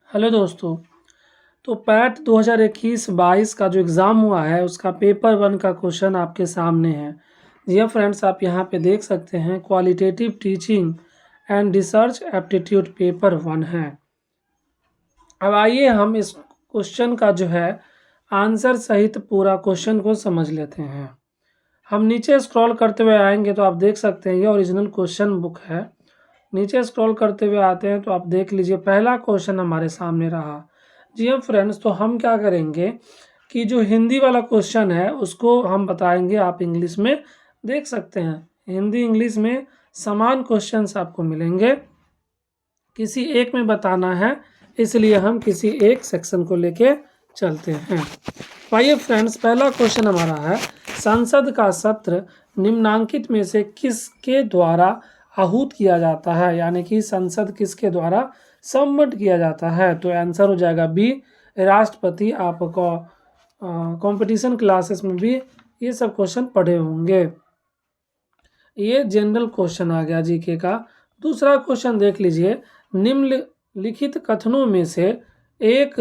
Hello दोस्तों। तो PAT 2021-22 का जो एग्ज़ाम हुआ है उसका पेपर वन का क्वेश्चन आपके सामने है। जी हाँ फ्रेंड्स, आप यहाँ पे देख सकते हैं qualitative teaching and research aptitude paper one है। अब आइए हम इस क्वेश्चन का जो है आंसर सहित पूरा क्वेश्चन को समझ लेते हैं। हम नीचे स्क्रॉल करते हुए आएंगे तो आप देख सकते हैं ये ओरिजिनल क्वेश्चन बुक है। नीचे स्क्रॉल करते हुए आते हैं तो आप देख लीजिए पहला क्वेश्चन हमारे सामने रहा। जी हाँ फ्रेंड्स, तो हम क्या करेंगे कि जो हिंदी वाला क्वेश्चन है उसको हम बताएंगे, आप इंग्लिश में देख सकते हैं। हिंदी इंग्लिश में समान क्वेश्चंस आपको मिलेंगे, किसी एक में बताना है, इसलिए हम किसी एक सेक्शन को लेके चलते हैं। आइए फ्रेंड्स, पहला क्वेश्चन हमारा है संसद का सत्र निम्नांकित में से किसके द्वारा आहूत किया जाता है, यानी कि संसद किसके द्वारा सम्मत किया जाता है। तो आंसर हो जाएगा बी, राष्ट्रपति। आपको कंपटीशन क्लासेस में भी ये सब क्वेश्चन पढ़े होंगे। ये जनरल क्वेश्चन आ गया जीके का। दूसरा क्वेश्चन देख लीजिए, निम्नलिखित कथनों में से एक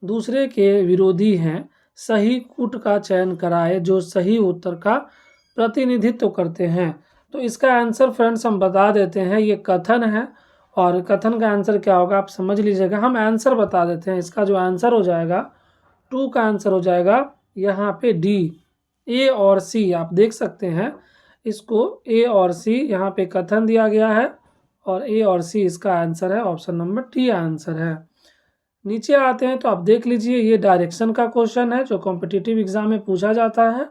दूसरे के विरोधी हैं, सही कूट का चयन कराए जो सही उत्तर का प्रतिनिधित्व करते हैं। तो इसका आंसर फ्रेंड्स हम बता देते हैं, ये कथन है और कथन का आंसर क्या होगा आप समझ लीजिएगा। हम आंसर बता देते हैं, इसका जो आंसर हो जाएगा 2 का आंसर हो जाएगा यहाँ पे डी, ए और सी। आप देख सकते हैं इसको, ए और सी यहाँ पे कथन दिया गया है और ए और सी इसका आंसर है, ऑप्शन नंबर डी आंसर है। नीचे आते हैं तो आप देख लीजिए ये डायरेक्शन का क्वेश्चन है जो कॉम्पिटिटिव एग्जाम में पूछा जाता है।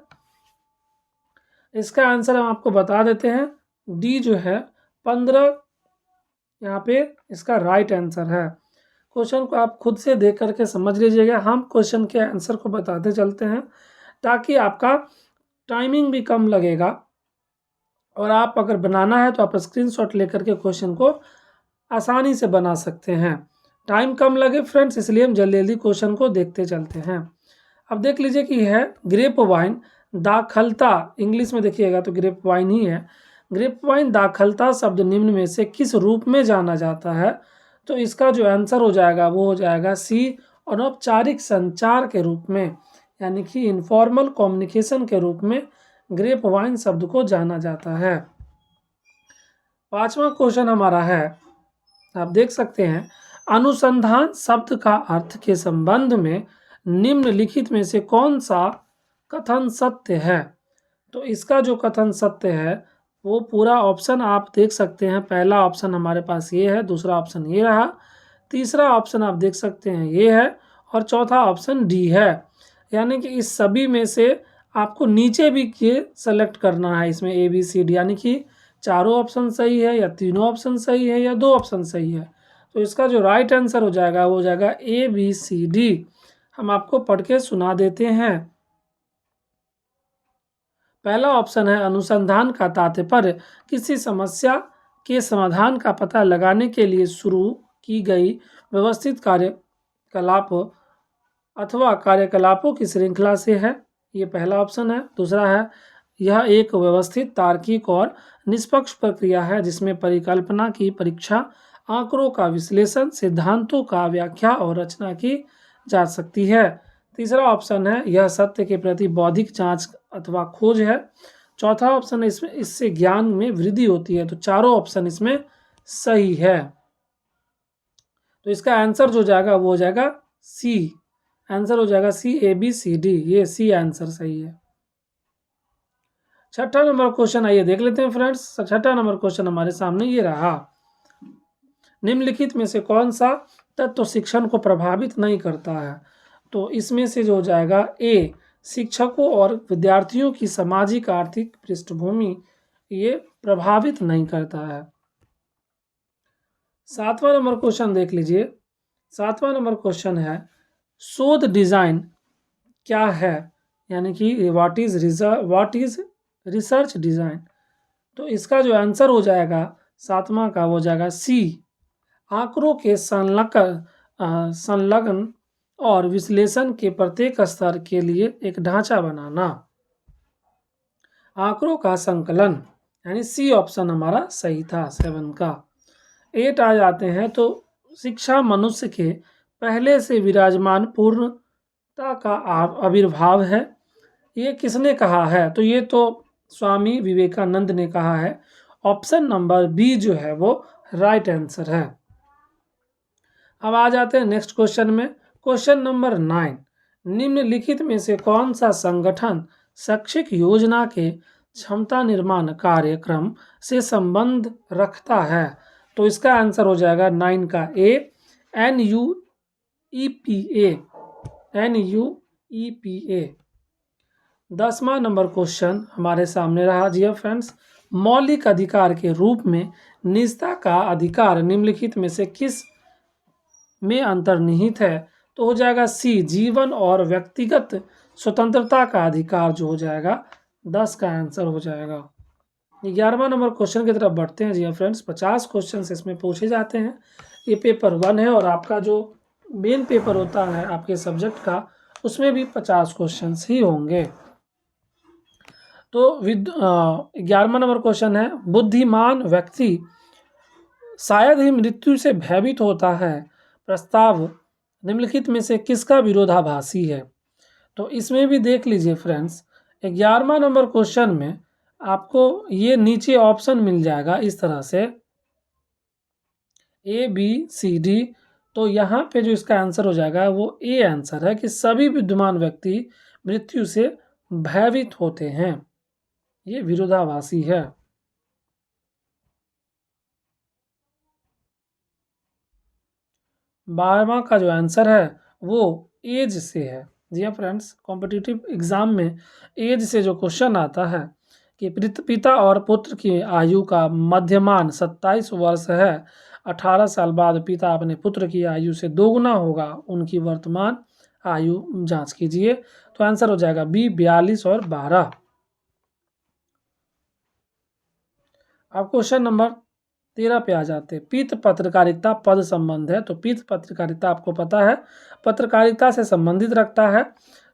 इसका आंसर हम आपको बता देते हैं, डी जो है 15 यहाँ पे इसका राइट आंसर है। क्वेश्चन को आप खुद से देख करके समझ लीजिएगा, हम क्वेश्चन के आंसर को बताते चलते हैं ताकि आपका टाइमिंग भी कम लगेगा और आप अगर बनाना है तो आप स्क्रीनशॉट लेकर के क्वेश्चन को आसानी से बना सकते हैं। टाइम कम लगे फ्रेंड्स, इसलिए हम जल्दी जल्दी क्वेश्चन को देखते चलते हैं। अब देख लीजिए कि है ग्रेप वाइन दाखलता, इंग्लिश में देखिएगा तो ग्रेप वाइन ही है। ग्रेप वाइन दाखलता शब्द निम्न में से किस रूप में जाना जाता है। तो इसका जो आंसर हो जाएगा वो हो जाएगा सी, अनौपचारिक संचार के रूप में, यानी कि इनफॉर्मल कम्युनिकेशन के रूप में ग्रेप वाइन शब्द को जाना जाता है। पांचवा क्वेश्चन हमारा है, आप देख सकते हैं अनुसंधान शब्द का अर्थ के संबंध में निम्नलिखित में से कौन सा कथन सत्य है। तो इसका जो कथन सत्य है वो पूरा ऑप्शन आप देख सकते हैं। पहला ऑप्शन हमारे पास ये है, दूसरा ऑप्शन ये रहा, तीसरा ऑप्शन आप देख सकते हैं ये है और चौथा ऑप्शन डी है। यानी कि इस सभी में से आपको नीचे भी ये सेलेक्ट करना है, इसमें ए बी सी डी, यानी कि चारों ऑप्शन सही है या तीनों ऑप्शन सही है या 2 ऑप्शन सही है। तो इसका जो राइट आंसर हो जाएगा वो हो जाएगा ए बी सी डी। हम आपको पढ़ के सुना देते हैं। पहला ऑप्शन है अनुसंधान का तात्पर्य किसी समस्या के समाधान का पता लगाने के लिए शुरू की गई व्यवस्थित कार्यकलाप अथवा कार्यकलापों की श्रृंखला से है, ये पहला ऑप्शन है। दूसरा है यह एक व्यवस्थित तार्किक और निष्पक्ष प्रक्रिया है जिसमें परिकल्पना की परीक्षा, आंकड़ों का विश्लेषण, सिद्धांतों का व्याख्या और रचना की जा सकती है। तीसरा ऑप्शन है यह सत्य के प्रति बौद्धिक जांच अथवा खोज है। चौथा ऑप्शन है इससे ज्ञान में वृद्धि होती है। तो चारों ऑप्शन इसमें सही है। तो इसका आंसर जो जाएगा वो हो जाएगा सी, आंसर हो जाएगा सी, ए बी सी डी, ये सी आंसर सही है। छठा नंबर क्वेश्चन आइए देख लेते हैं फ्रेंड्स। छठा नंबर क्वेश्चन हमारे सामने ये रहा, निम्नलिखित में से कौन सा तत्व शिक्षण को प्रभावित नहीं करता है। तो इसमें से जो हो जाएगा ए, शिक्षकों और विद्यार्थियों की सामाजिक आर्थिक पृष्ठभूमि ये प्रभावित नहीं करता है। सातवां नंबर क्वेश्चन देख लीजिए। सातवां नंबर क्वेश्चन है शोध डिजाइन क्या है, यानी कि व्हाट इज रिसर्च डिजाइन। तो इसका जो आंसर हो जाएगा सातवां का वो हो जाएगा सी, आंकड़ों के संलग्न और विश्लेषण के प्रत्येक स्तर के लिए एक ढांचा बनाना, आंकड़ों का संकलन, यानी सी ऑप्शन हमारा सही था 7 का। 8 आ जाते हैं तो शिक्षा मनुष्य के पहले से विराजमान पूर्णता का आविर्भाव है। ये किसने कहा है? तो ये तो स्वामी विवेकानंद ने कहा है। ऑप्शन नंबर बी जो है वो राइट आंसर है। अब आ जाते हैं नेक्स्ट क्वेश्चन में। क्वेश्चन नंबर 9, निम्नलिखित में से कौन सा संगठन शैक्षिक योजना के क्षमता निर्माण कार्यक्रम से संबंध रखता है? तो इसका आंसर हो जाएगा 9 का ए, NUEPA। NUEPA। 10वां नंबर क्वेश्चन हमारे सामने रहा जी फ्रेंड्स। मौलिक अधिकार के रूप में निजता का अधिकार निम्नलिखित में से किस में अंतर्निहित है? तो हो जाएगा सी, जीवन और व्यक्तिगत स्वतंत्रता का अधिकार, जो हो जाएगा 10 का आंसर हो जाएगा। 11वां नंबर क्वेश्चन की तरफ बढ़ते हैं जी फ्रेंड्स। 50 क्वेश्चन इसमें पूछे जाते हैं। ये पेपर 1 है और आपका जो मेन पेपर होता है आपके सब्जेक्ट का, उसमें भी 50 क्वेश्चन ही होंगे। तो 11वां नंबर क्वेश्चन है, बुद्धिमान व्यक्ति शायद ही मृत्यु से भयभीत होता है, प्रस्ताव निम्नलिखित में से किसका विरोधाभासी है? तो इसमें भी देख लीजिए फ्रेंड्स, 11वां नंबर क्वेश्चन में आपको ये नीचे ऑप्शन मिल जाएगा इस तरह से ABCD। तो यहाँ पे जो इसका आंसर हो जाएगा वो ए आंसर है कि सभी बुद्धिमान व्यक्ति मृत्यु से भयभीत होते हैं। ये विरोधाभासी है। 12वां का जो आंसर है वो एज से है। जी हाँ फ्रेंड्स, कॉम्पिटिटिव एग्जाम में एज से जो क्वेश्चन आता है कि पिता और पुत्र की आयु का मध्यमान 27 वर्ष है, 18 साल बाद पिता अपने पुत्र की आयु से दोगुना होगा, उनकी वर्तमान आयु जांच कीजिए। तो आंसर हो जाएगा बी, 42 और 12। अब क्वेश्चन नंबर 13 पे आ जाते हैं। पीत पत्रकारिता पद संबंध है। तो पीत पत्रकारिता आपको पता है पत्रकारिता से संबंधित रखता है।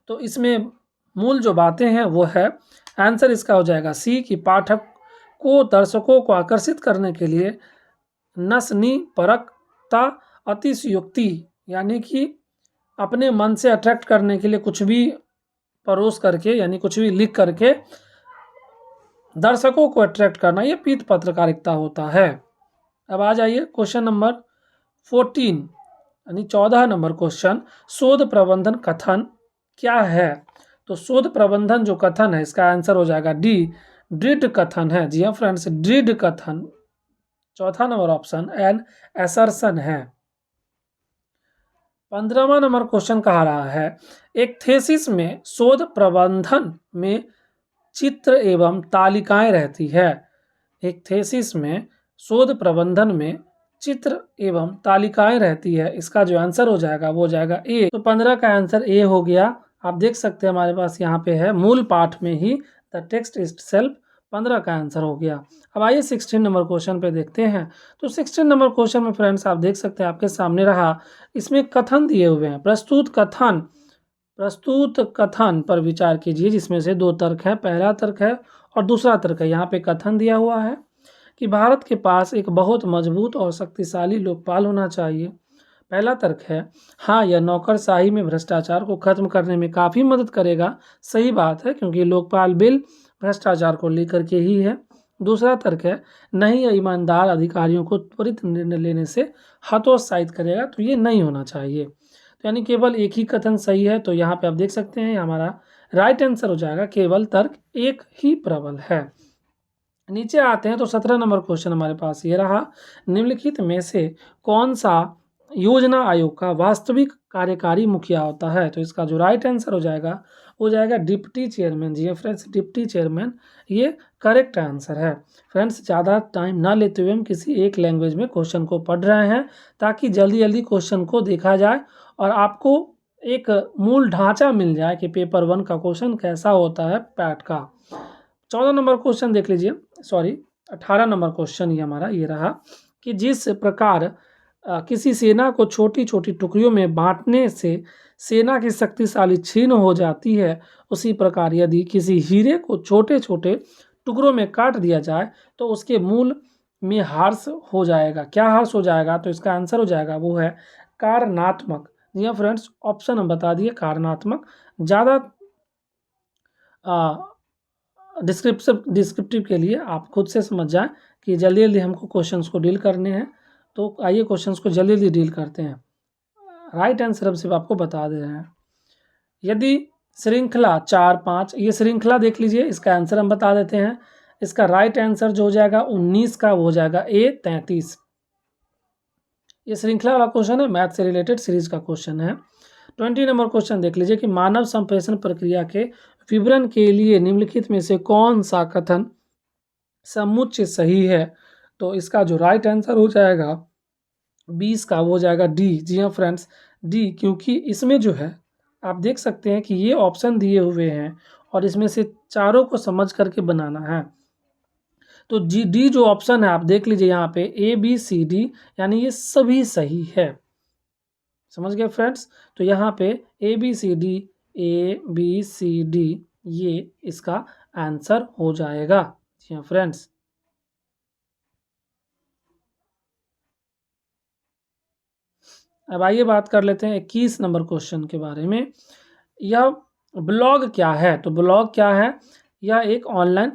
तो इसमें मूल जो बातें हैं वो है, आंसर इसका हो जाएगा सी, कि पाठक को दर्शकों को आकर्षित करने के लिए नसनी परकता, अतिशयोक्ति, यानी कि अपने मन से अट्रैक्ट करने के लिए कुछ भी परोस करके, यानी कुछ भी लिख करके दर्शकों को अट्रैक्ट करना, ये पीत पत्रकारिता होता है। अब आ जाइए क्वेश्चन नंबर 14 यानी 14 नंबर क्वेश्चन, शोध प्रबंधन कथन क्या है? तो शोध प्रबंधन जो कथन है इसका आंसर हो जाएगा डी, ड्रिड कथन है। जी हाँ फ्रेंड्स, ड्रिड कथन चौथा नंबर ऑप्शन एन असर्शन है। 15वां नंबर क्वेश्चन कहा रहा है, एक थेसिस में शोध प्रबंधन में चित्र एवं तालिकाएं रहती है। एक थेसिस में शोध प्रबंधन में चित्र एवं तालिकाएं रहती है, इसका जो आंसर हो जाएगा वो हो जाएगा ए। तो 15 का आंसर ए हो गया। आप देख सकते हैं हमारे पास यहाँ पे है मूल पाठ में ही द टेक्स्ट इटसेल्फ, 15 का आंसर हो गया। अब आइए 16 नंबर क्वेश्चन पे देखते हैं। तो 16 नंबर क्वेश्चन में फ्रेंड्स आप देख सकते हैं आपके सामने रहा, इसमें कथन दिए हुए हैं। प्रस्तुत कथन पर विचार कीजिए, जिसमें से 2 तर्क है, पहला तर्क है और दूसरा तर्क है। यहाँ पे कथन दिया हुआ है कि भारत के पास एक बहुत मजबूत और शक्तिशाली लोकपाल होना चाहिए। पहला तर्क है, हाँ यह नौकरशाही में भ्रष्टाचार को खत्म करने में काफ़ी मदद करेगा। सही बात है, क्योंकि लोकपाल बिल भ्रष्टाचार को लेकर के ही है। दूसरा तर्क है, नहीं यह ईमानदार अधिकारियों को त्वरित निर्णय लेने से हतोत्साहित करेगा, तो ये नहीं होना चाहिए। तो यानी केवल एक ही कथन सही है। तो यहाँ पे आप देख सकते हैं हमारा राइट आंसर हो जाएगा, केवल तर्क एक ही प्रबल है। नीचे आते हैं तो 17 नंबर क्वेश्चन हमारे पास ये रहा, निम्नलिखित में से कौन सा योजना आयोग का वास्तविक कार्यकारी मुखिया होता है? तो इसका जो राइट आंसर हो जाएगा डिप्टी चेयरमैन। जी फ्रेंड्स, डिप्टी चेयरमैन ये करेक्ट आंसर है। फ्रेंड्स, ज़्यादा टाइम ना लेते हुए हम किसी एक लैंग्वेज में क्वेश्चन को पढ़ रहे हैं, ताकि जल्दी जल्दी क्वेश्चन को देखा जाए और आपको एक मूल ढांचा मिल जाए कि पेपर 1 का क्वेश्चन कैसा होता है पैट का। 14 नंबर क्वेश्चन देख लीजिए, 18 नंबर क्वेश्चन ये हमारा ये रहा कि जिस प्रकार किसी सेना को छोटी छोटी टुकड़ियों में बांटने से सेना की शक्तिशाली छीन हो जाती है, उसी प्रकार यदि किसी हीरे को छोटे छोटे टुकड़ों में काट दिया जाए तो उसके मूल में ह्रास हो जाएगा। क्या ह्रास हो जाएगा? तो इसका आंसर हो जाएगा वो है कारणात्मक जी हाँ फ्रेंड्स, ऑप्शन हम बता दिए कारणात्मक। ज़्यादा डिस्क्रिप्टिव के लिए आप खुद से समझ जाएं कि जल्दी जल्दी हमको क्वेश्चंस को डील करने हैं। तो आइए क्वेश्चंस को जल्दी जल्दी डील करते हैं। राइट आंसर हम सिर्फ आपको बता दे रहे हैं। यदि श्रृंखला 4-5, ये श्रृंखला देख लीजिए, इसका आंसर हम बता देते हैं। इसका राइट आंसर जो हो जाएगा 19 का, वो हो जाएगा ए 33। ये श्रृंखला वाला क्वेश्चन है, मैथ से रिलेटेड सीरीज का क्वेश्चन है। 20 नंबर क्वेश्चन देख लीजिए कि मानव संप्रेषण प्रक्रिया के विवरण के लिए निम्नलिखित में से कौन सा कथन समुच्चय सही है। तो इसका जो राइट आंसर हो जाएगा 20 का, वो हो जाएगा डी। जी हाँ फ्रेंड्स, डी, क्योंकि इसमें जो है आप देख सकते हैं कि ये ऑप्शन दिए हुए हैं और इसमें से चारों को समझ करके बनाना है। तो जी डी जो ऑप्शन है आप देख लीजिए यहाँ पे ए बी सी डी, यानी ये सभी सही है। समझ गए फ्रेंड्स? तो यहाँ पे ए बी सी डी ये इसका आंसर हो जाएगा। जी हाँ फ्रेंड्स। अब आइए बात कर लेते हैं 21 नंबर क्वेश्चन के बारे में। यह ब्लॉग क्या है? तो ब्लॉग क्या है? यह एक ऑनलाइन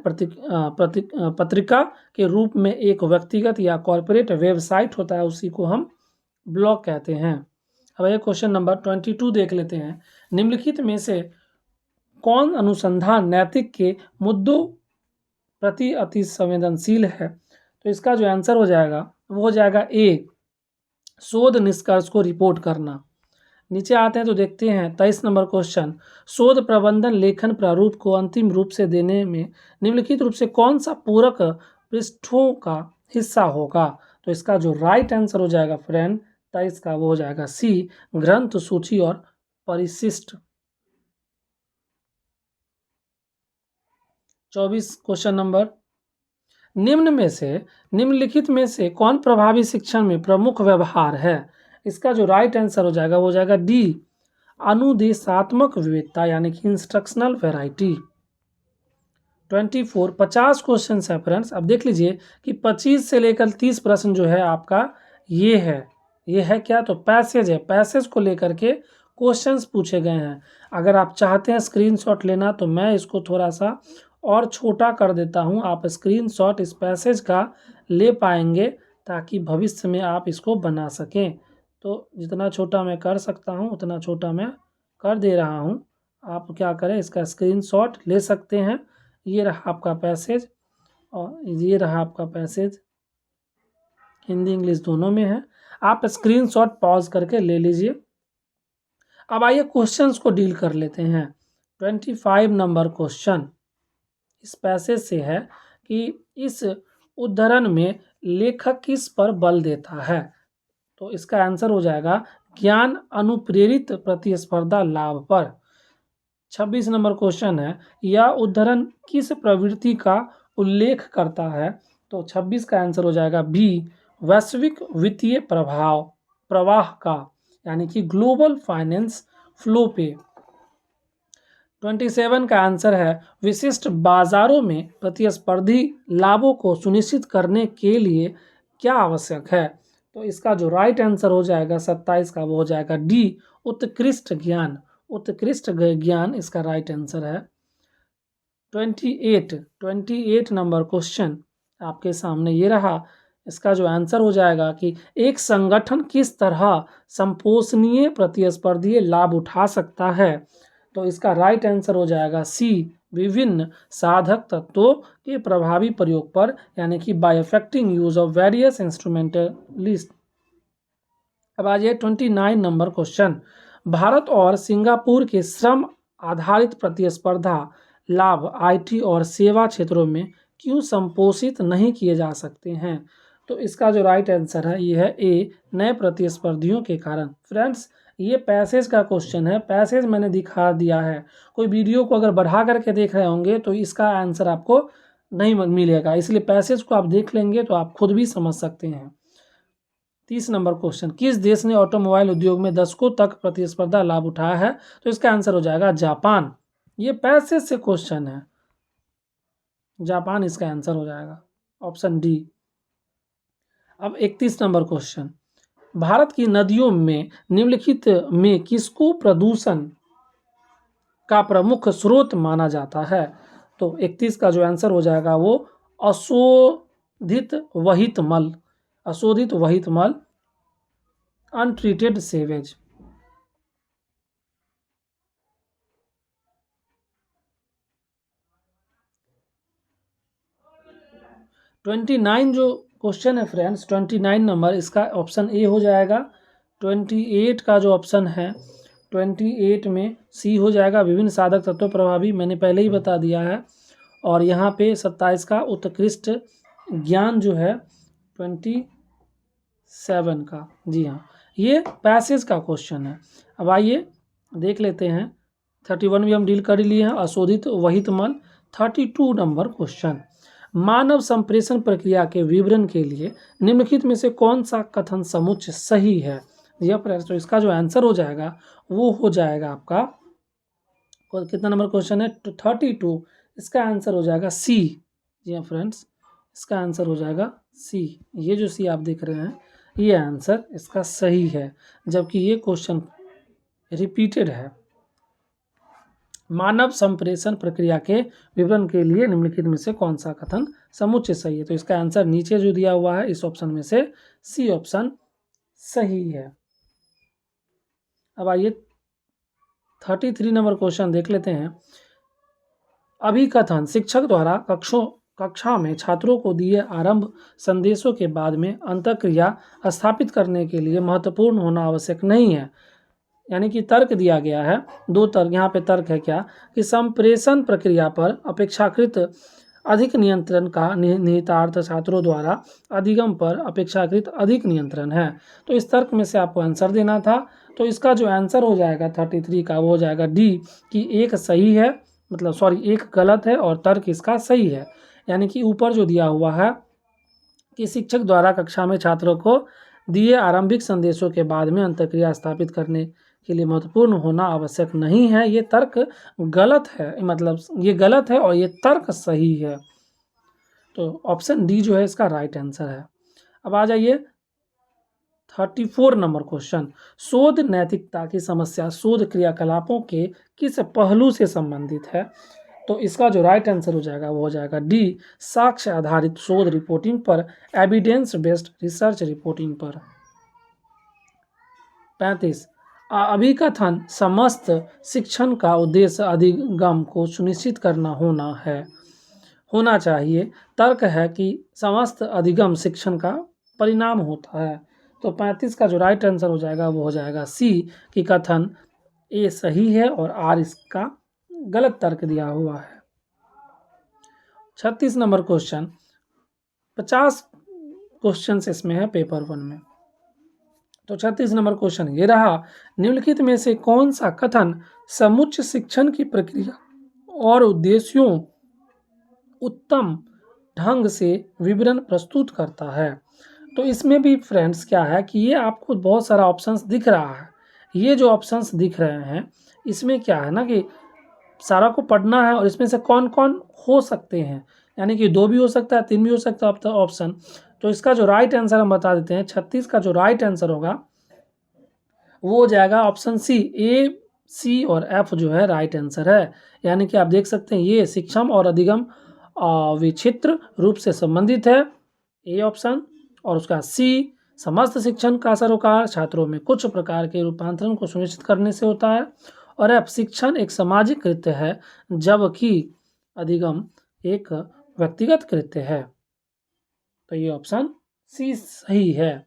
पत्रिका के रूप में एक व्यक्तिगत या कॉर्पोरेट वेबसाइट होता है, उसी को हम ब्लॉग कहते हैं। अब ये क्वेश्चन नंबर 22 देख लेते हैं। निम्नलिखित में से कौन अनुसंधान नैतिक के मुद्दों प्रति अति संवेदनशील है? तो इसका जो आंसर हो जाएगा वो हो जाएगा ए, शोध निष्कर्ष को रिपोर्ट करना। नीचे आते हैं तो देखते हैं 23 नंबर क्वेश्चन। शोध प्रबंधन लेखन प्रारूप को अंतिम रूप से देने में निम्नलिखित रूप से कौन सा पूरक पृष्ठों का हिस्सा होगा? तो इसका जो राइट आंसर हो जाएगा फ्रेंड 23 का, वो हो जाएगा सी, ग्रंथ सूची और परिशिष्ट। 24 क्वेश्चन नंबर। निम्नलिखित में से कौन प्रभावी शिक्षण में प्रमुख व्यवहार है? इसका जो राइट आंसर हो जाएगा वो हो जाएगा डी, अनुदेशात्मक विविधता, यानी कि इंस्ट्रक्शनल वैरायटी। 50 क्वेश्चन है फ्रेंड्स। अब देख लीजिए कि 25 से लेकर 30 प्रश्न जो है आपका ये है क्या? तो पैसेज है। पैसेज को लेकर के क्वेश्चंस पूछे गए हैं। अगर आप चाहते हैं स्क्रीनशॉट लेना तो मैं इसको थोड़ा सा और छोटा कर देता हूं, आप स्क्रीनशॉट इस पैसेज का ले पाएंगे ताकि भविष्य में आप इसको बना सकें। तो जितना छोटा मैं कर सकता हूं उतना छोटा मैं कर दे रहा हूं। आप क्या करें, इसका स्क्रीनशॉट ले सकते हैं। ये रहा आपका पैसेज और ये रहा आपका पैसेज, हिंदी इंग्लिश दोनों में है। आप स्क्रीनशॉट पॉज करके ले लीजिए। अब आइए क्वेश्चंस को डील कर लेते हैं। 25 नंबर क्वेश्चन इस पैसेज से है कि इस उद्धरण में लेखक किस पर बल देता है? तो इसका आंसर हो जाएगा ज्ञान अनुप्रेरित प्रतिस्पर्धा लाभ पर। 26 नंबर क्वेश्चन है, यह उद्धरण किस प्रवृत्ति का उल्लेख करता है? तो 26 का आंसर हो जाएगा बी, वैश्विक वित्तीय प्रवाह का, यानी कि ग्लोबल फाइनेंस फ्लो पे। 27 का आंसर है, विशिष्ट बाजारों में प्रतिस्पर्धी लाभों को सुनिश्चित करने के लिए क्या आवश्यक है? तो इसका जो राइट आंसर हो जाएगा 27 का, वो हो जाएगा डी, उत्कृष्ट ज्ञान। उत्कृष्ट ज्ञान इसका राइट आंसर है। 28 नंबर क्वेश्चन आपके सामने ये रहा। इसका जो आंसर हो जाएगा कि एक संगठन किस तरह संपोषणीय प्रतिस्पर्धी लाभ उठा सकता है? तो इसका राइट आंसर हो जाएगा सी, विभिन्न साधक तत्वों के प्रभावी प्रयोग पर, यानी कि bye effective use of various instrumentalist. अब आ जाए 29 नंबर क्वेश्चन। भारत और सिंगापुर के श्रम आधारित प्रतिस्पर्धा लाभ आईटी और सेवा क्षेत्रों में क्यों संपोषित नहीं किए जा सकते हैं? तो इसका जो राइट आंसर है ये है ए, नए प्रतिस्पर्धियों के कारण। फ्रेंड्स, ये पैसेज का क्वेश्चन है, पैसेज मैंने दिखा दिया है। कोई वीडियो को अगर बढ़ा करके देख रहे होंगे तो इसका आंसर आपको नहीं मिलेगा, इसलिए पैसेज को आप देख लेंगे तो आप खुद भी समझ सकते हैं। 30 नंबर क्वेश्चन, किस देश ने ऑटोमोबाइल उद्योग में दशकों तक प्रतिस्पर्धा लाभ उठाया है? तो इसका आंसर हो जाएगा जापान। ये पैसेज से क्वेश्चन है, जापान इसका आंसर हो जाएगा, ऑप्शन डी। अब 31 नंबर क्वेश्चन, भारत की नदियों में निम्नलिखित में किसको प्रदूषण का प्रमुख स्रोत माना जाता है? तो 31 का जो आंसर हो जाएगा वो अशोधित वहित मल, अशोधित वहित मल, अनट्रीटेड सेवेज। 29 जो क्वेश्चन है फ्रेंड्स, 29 नंबर, इसका ऑप्शन ए हो जाएगा। 28 का जो ऑप्शन है, 28 में सी हो जाएगा, विभिन्न साधक तत्व प्रभावी, मैंने पहले ही बता दिया है। और यहाँ पे 27 का उत्कृष्ट ज्ञान जो है 27 का, जी हाँ, ये पैसेज का क्वेश्चन है। अब आइए देख लेते हैं, 31 भी हम डील कर लिए हैं, अशोधित वहित मल। 32 नंबर क्वेश्चन, मानव संप्रेषण प्रक्रिया के विवरण के लिए निम्नलिखित में से कौन सा कथन समुच्चय सही है? यह प्रश्न, तो इसका जो आंसर हो जाएगा वो हो जाएगा आपका, कितना नंबर क्वेश्चन है? 32, इसका आंसर हो जाएगा सी। जी हाँ फ्रेंड्स, इसका आंसर हो जाएगा सी। ये जो सी आप देख रहे हैं, ये आंसर इसका सही है, जबकि ये क्वेश्चन रिपीटेड है। मानव संप्रेषण प्रक्रिया के विवरण के लिए निम्नलिखित में से कौन सा कथन समुच्चय सही है? तो इसका आंसर नीचे जो दिया हुआ है इस ऑप्शन में से सी ऑप्शन सही है। अब आइए 33 नंबर क्वेश्चन देख लेते हैं। अभिकथन शिक्षक द्वारा कक्षा में छात्रों को दिए आरंभ संदेशों के बाद में अंतःक्रिया स्थापित करने के लिए महत्वपूर्ण होना आवश्यक नहीं है। यानी कि तर्क दिया गया है, दो तर्क यहाँ पे तर्क है क्या, कि संप्रेषण प्रक्रिया पर अपेक्षाकृत अधिक नियंत्रण का निहितार्थ छात्रों द्वारा अधिगम पर अपेक्षाकृत अधिक नियंत्रण है। तो इस तर्क में से आपको आंसर देना था। तो इसका जो आंसर हो जाएगा 33 का, वो हो जाएगा डी, कि एक सही है, मतलब सॉरी एक गलत है और तर्क इसका सही है। यानी कि ऊपर जो दिया हुआ है कि शिक्षक द्वारा कक्षा में छात्रों को दिए आरंभिक संदेशों के बाद में अंतःक्रिया स्थापित करने के लिए महत्वपूर्ण होना आवश्यक नहीं है, ये तर्क गलत है, मतलब ये गलत है और ये तर्क सही है। तो ऑप्शन डी जो है इसका राइट आंसर है। अब आ जाइए 34 नंबर क्वेश्चन, शोध नैतिकता की समस्या शोध क्रियाकलापों के किस पहलू से संबंधित है? तो इसका जो राइट आंसर हो जाएगा वो हो जाएगा डी, साक्ष्य आधारित शोध रिपोर्टिंग पर, एविडेंस बेस्ड रिसर्च रिपोर्टिंग पर। 35, अभिकथन समस्त शिक्षण का उद्देश्य अधिगम को सुनिश्चित करना होना चाहिए। तर्क है कि समस्त अधिगम शिक्षण का परिणाम होता है। तो 35 का जो राइट आंसर हो जाएगा वो हो जाएगा सी, कि कथन ए सही है और आर इसका गलत तर्क दिया हुआ है। 36 नंबर क्वेश्चन, 50 क्वेश्चन इसमें है पेपर 1 में। तो 36 नंबर क्वेश्चन ये रहा, निम्नलिखित में से कौन सा कथन समुच्चय शिक्षण की प्रक्रिया और उद्देश्यों उत्तम ढंग से विवरण प्रस्तुत करता है? तो इसमें भी फ्रेंड्स क्या है कि ये आपको बहुत सारा ऑप्शंस दिख रहा है। ये जो ऑप्शंस दिख रहे हैं इसमें क्या है ना कि सारा को पढ़ना है और इसमें से कौन कौन हो सकते हैं, यानी कि 2 भी हो सकता है, 3 भी हो सकता है ऑप्शन। तो इसका जो राइट आंसर हम बता देते हैं, 36 का जो राइट आंसर होगा वो हो जाएगा ऑप्शन सी, ए, सी और एफ जो है राइट आंसर है। यानी कि आप देख सकते हैं ये शिक्षण और अधिगम विचित्र रूप से संबंधित है, ए ऑप्शन। और उसका सी, समस्त शिक्षण का सरोकार छात्रों में कुछ प्रकार के रूपांतरण को सुनिश्चित करने से होता है। और एफ, शिक्षण एक सामाजिक कृत्य है जबकि अधिगम एक व्यक्तिगत कृत्य है। तो ये ऑप्शन सी सही है।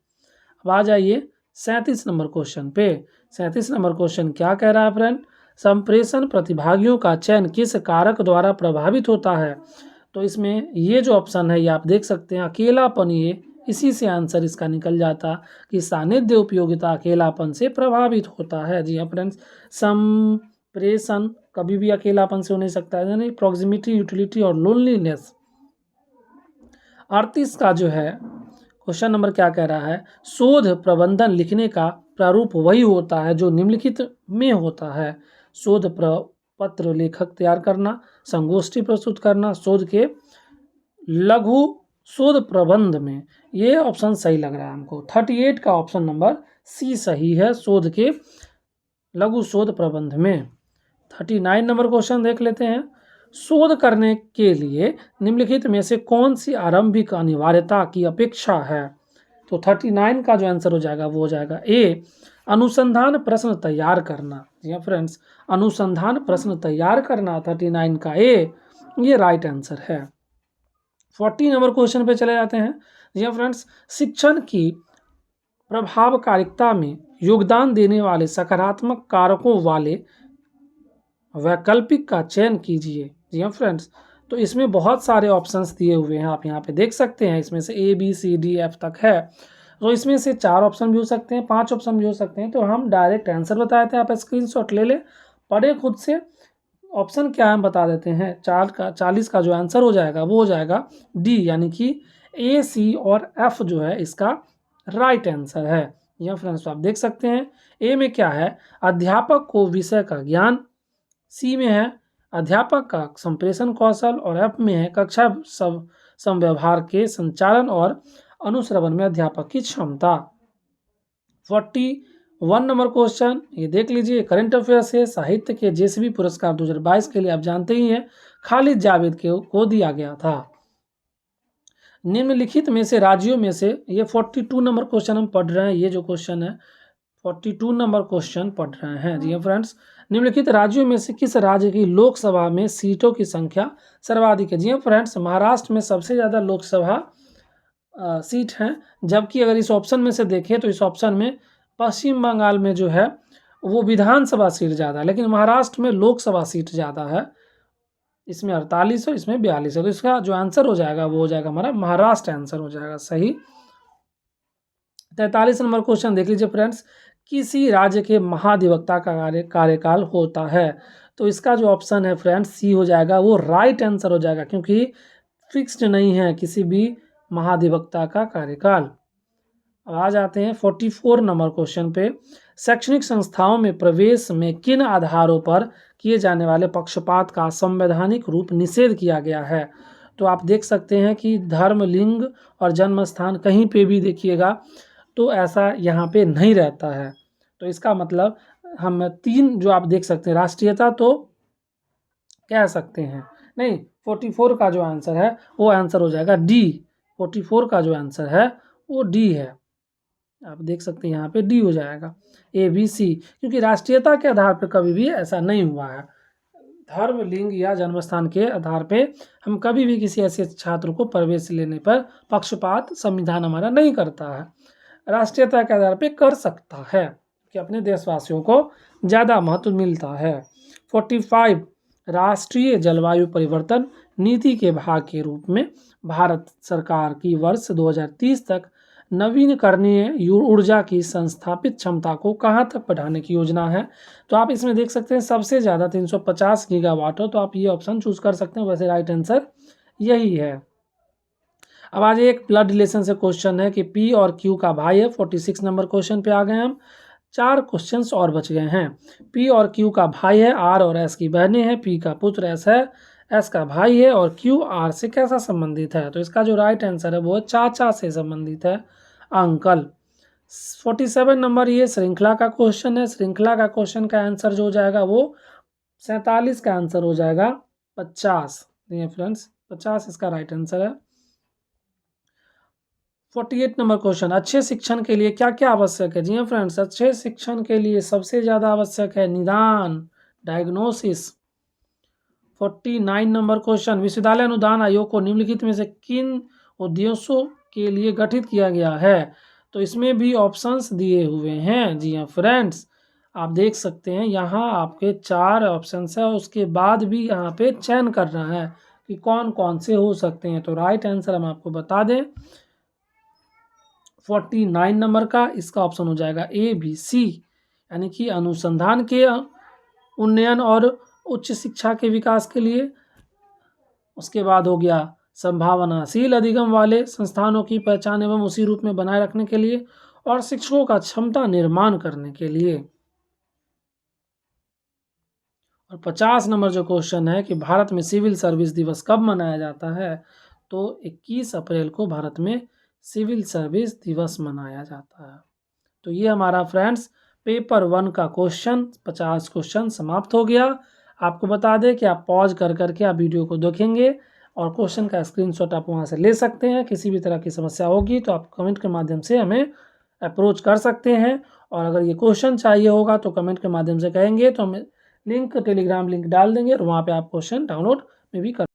अब आ जाइए 37 नंबर क्वेश्चन पे। 37 नंबर क्वेश्चन क्या कह रहा है फ्रेंड, संप्रेषण प्रतिभागियों का चयन किस कारक द्वारा प्रभावित होता है? तो इसमें ये जो ऑप्शन है ये आप देख सकते हैं, अकेलापन, ये इसी से आंसर इसका निकल जाता कि सानिध्य उपयोगिता अकेलापन से प्रभावित होता है। जी हाँ फ्रेंड्स, संप्रेषण कभी भी अकेलापन से हो नहीं सकता है, यानी प्रॉक्सिमिटी, यूटिलिटी और लोनलीनेस। 38 का जो है क्वेश्चन नंबर क्या कह रहा है, शोध प्रबंधन लिखने का प्रारूप वही होता है जो निम्नलिखित में होता है। शोध पत्र लेखक तैयार करना, संगोष्ठी प्रस्तुत करना, शोध के लघु शोध प्रबंध में, ये ऑप्शन सही लग रहा है हमको। 38 का ऑप्शन नंबर सी सही है, शोध के लघु शोध प्रबंध में। 39 नंबर क्वेश्चन देख लेते हैं। शोध करने के लिए निम्नलिखित में से कौन सी आरंभिक अनिवार्यता की अपेक्षा है? तो 39 का जो आंसर हो जाएगा वो हो जाएगा ए, अनुसंधान प्रश्न तैयार करना। जी हाँ फ्रेंड्स, अनुसंधान प्रश्न तैयार करना 39 का ए, ये राइट आंसर है। 40 नंबर क्वेश्चन पे चले जाते हैं। जी हाँ फ्रेंड्स, शिक्षण की प्रभावकारिता में योगदान देने वाले सकारात्मक कारकों वाले वैकल्पिक का चयन कीजिए। जी हाँ फ्रेंड्स, तो इसमें बहुत सारे ऑप्शंस दिए हुए हैं, आप यहाँ पे देख सकते हैं। इसमें से A B C D F तक है, तो इसमें से 4 ऑप्शन भी हो सकते हैं, 5 ऑप्शन भी हो सकते हैं। तो हम डायरेक्ट आंसर बताए थे, आप स्क्रीनशॉट ले लें, पढ़े खुद से। ऑप्शन क्या है हम बता देते हैं। 40 का जो आंसर हो जाएगा वो हो जाएगा डी, यानी कि ए सी और एफ जो है इसका राइट आंसर है। यह फ्रेंड्स आप देख सकते हैं, ए में क्या है, अध्यापक को विषय का ज्ञान, सी में है अध्यापक का संप्रेषण कौशल, और एफ में है कक्षा सब समव्यवहार के संचालन और अनुश्रवण में अध्यापक की क्षमता। 41 नंबर क्वेश्चन ये देख लीजिए, करंट अफेयर से साहित्य के जेसीबी पुरस्कार 2022 के लिए आप जानते ही हैं खालिद जावेद को दिया गया था। निम्नलिखित में से राज्यों में से, ये 42 नंबर क्वेश्चन हम पढ़ रहे हैं, ये जो क्वेश्चन है 42 नंबर क्वेश्चन पढ़ रहे हैं। जी फ्रेंड्स, निम्नलिखित राज्यों में से किस राज्य की लोकसभा में सीटों की संख्या सर्वाधिक है? जी फ्रेंड्स, महाराष्ट्र में सबसे ज़्यादा लोकसभा सीट हैं, जबकि अगर इस ऑप्शन में से देखें तो इस ऑप्शन में पश्चिम बंगाल में जो है वो विधानसभा सीट ज़्यादा है, लेकिन महाराष्ट्र में लोकसभा सीट ज़्यादा है। इसमें 48 है, इसमें 42 है, तो इसका जो आंसर हो जाएगा वो हो जाएगा हमारा महाराष्ट्र आंसर हो जाएगा सही। 43 नंबर क्वेश्चन देख लीजिए फ्रेंड्स, किसी राज्य के महाधिवक्ता का कार्यकाल होता है? तो इसका जो ऑप्शन है फ्रेंड्स सी हो जाएगा, वो राइट आंसर हो जाएगा, क्योंकि फिक्स्ड नहीं है किसी भी महाधिवक्ता का कार्यकाल। अब आ जाते हैं 44 नंबर क्वेश्चन पे। शैक्षणिक संस्थाओं में प्रवेश में किन आधारों पर किए जाने वाले पक्षपात का संवैधानिक रूप निषेध किया गया है? तो आप देख सकते हैं कि धर्म, लिंग और जन्म स्थान, कहीं पे भी देखिएगा तो ऐसा यहाँ पे नहीं रहता है। तो इसका मतलब हम 3 जो आप देख सकते हैं, राष्ट्रीयता तो कह सकते हैं नहीं, 44 का जो आंसर है वो आंसर हो जाएगा डी। 44 का जो आंसर है वो डी है, आप देख सकते हैं यहाँ पे डी हो जाएगा, ए बी सी, क्योंकि राष्ट्रीयता के आधार पर कभी भी ऐसा नहीं हुआ है। धर्म, लिंग या जन्मस्थान के आधार पे हम कभी भी किसी ऐसे छात्र को प्रवेश लेने पर पक्षपात संविधान हमारा नहीं करता है। राष्ट्रीयता के आधार पे कर सकता है कि अपने देशवासियों को ज़्यादा महत्व मिलता है। 45 राष्ट्रीय जलवायु परिवर्तन नीति के भाग के रूप में भारत सरकार की वर्ष 2030 तक नवीनकरणीय ऊर्जा की संस्थापित क्षमता को कहाँ तक बढ़ाने की योजना है? तो आप इसमें देख सकते हैं सबसे ज़्यादा 350 गीगावाट हो, तो आप ये ऑप्शन चूज कर सकते हैं। वैसे राइट आंसर यही है। अब आज एक ब्लड रिलेशन से क्वेश्चन है कि पी और क्यू का भाई है। 46 नंबर क्वेश्चन पे आ गए हम, 4 क्वेश्चंस और बच गए हैं। पी और क्यू का भाई है, आर और एस की बहनें हैं, पी का पुत्र एस है, एस का भाई है, और क्यू आर से कैसा संबंधित है? तो इसका जो राइट आंसर है वो चाचा से संबंधित है, अंकल। 47 नंबर ये श्रृंखला का क्वेश्चन है। श्रृंखला का क्वेश्चन का आंसर जो हो जाएगा वो 47 का आंसर हो जाएगा 50। फ्रेंड्स 50 इसका राइट आंसर है। 48 नंबर क्वेश्चन, अच्छे शिक्षण के लिए क्या क्या आवश्यक है? जी हाँ फ्रेंड्स, अच्छे शिक्षण के लिए सबसे ज़्यादा आवश्यक है निदान, डायग्नोसिस। 49 नंबर क्वेश्चन, विश्वविद्यालय अनुदान आयोग को निम्नलिखित में से किन उद्देश्यों के लिए गठित किया गया है? तो इसमें भी ऑप्शंस दिए हुए हैं। जी हाँ फ्रेंड्स, आप देख सकते हैं यहाँ आपके 4 ऑप्शंस है, उसके बाद भी यहाँ पे चयन करना है कि कौन कौन से हो सकते हैं। तो राइट आंसर हम आपको बता दें 49 नंबर का, इसका ऑप्शन हो जाएगा ए बी सी, यानी कि अनुसंधान के उन्नयन और उच्च शिक्षा के विकास के लिए। उसके बाद हो गया संभावनाशील अधिगम वाले संस्थानों की पहचान एवं उसी रूप में बनाए रखने के लिए, और शिक्षकों का क्षमता निर्माण करने के लिए। और 50 नंबर जो क्वेश्चन है कि भारत में सिविल सर्विस दिवस कब मनाया जाता है? तो 21 अप्रैल को भारत में सिविल सर्विस दिवस मनाया जाता है। तो ये हमारा फ्रेंड्स पेपर 1 का क्वेश्चन 50 क्वेश्चन समाप्त हो गया। आपको बता दें कि आप पॉज कर करके आप वीडियो को देखेंगे और क्वेश्चन का स्क्रीनशॉट आप वहाँ से ले सकते हैं। किसी भी तरह की समस्या होगी तो आप कमेंट के माध्यम से हमें अप्रोच कर सकते हैं, और अगर ये क्वेश्चन चाहिए होगा तो कमेंट के माध्यम से कहेंगे तो हम लिंक टेलीग्राम लिंक डाल देंगे और वहाँ पे आप क्वेश्चन डाउनलोड में भी कर